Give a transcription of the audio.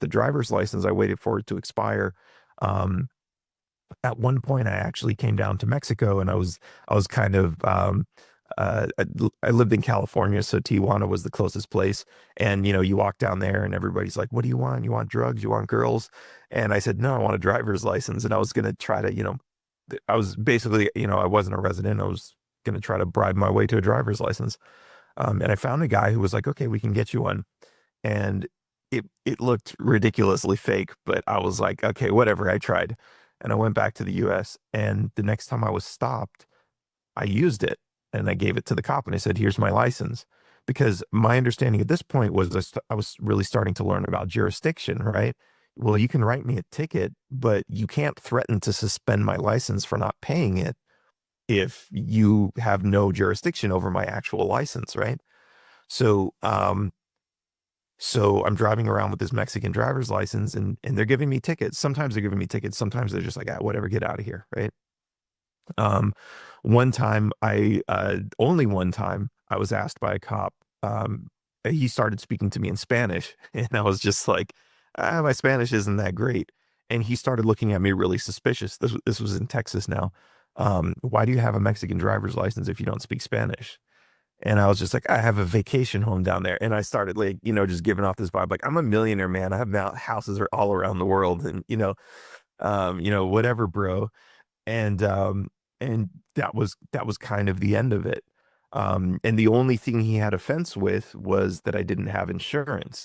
the driver's license, I waited for it to expire. Um, at one point I actually came down to Mexico, and I was kind of I, I lived in California, so Tijuana was the closest place. And you walk down there and everybody's like, "What do you want? You want drugs? You want girls?" And I said, "No, I want a driver's license." And I was gonna try to, I was basically, I wasn't a resident. I was gonna try to bribe my way to a driver's license. And I found a guy who was like, "Okay, we can get you one." And it looked ridiculously fake, but I was like, "Okay, whatever." I tried, and I went back to the U.S. And the next time I was stopped, I used it and I gave it to the cop and I said, "Here's my license." Because my understanding at this point was I was really starting to learn about jurisdiction, right? Well, you can write me a ticket, but you can't threaten to suspend my license for not paying it if you have no jurisdiction over my actual license, right? So, so I'm driving around with this Mexican driver's license, and they're giving me tickets. Sometimes they're giving me tickets. Sometimes they're just like, "Ah, whatever, get out of here," right? Um, one time only one time I was asked by a cop, he started speaking to me in Spanish, and I was just like, my Spanish isn't that great. And he started looking at me really suspicious. This was in Texas now. Why do you have a Mexican driver's license if you don't speak Spanish? And I was just like, "I have a vacation home down there." And I started like, just giving off this vibe, like, "I'm a millionaire, man. I have houses are all around the world, and whatever, bro." And that was kind of the end of it. And the only thing he had offense with was that I didn't have insurance.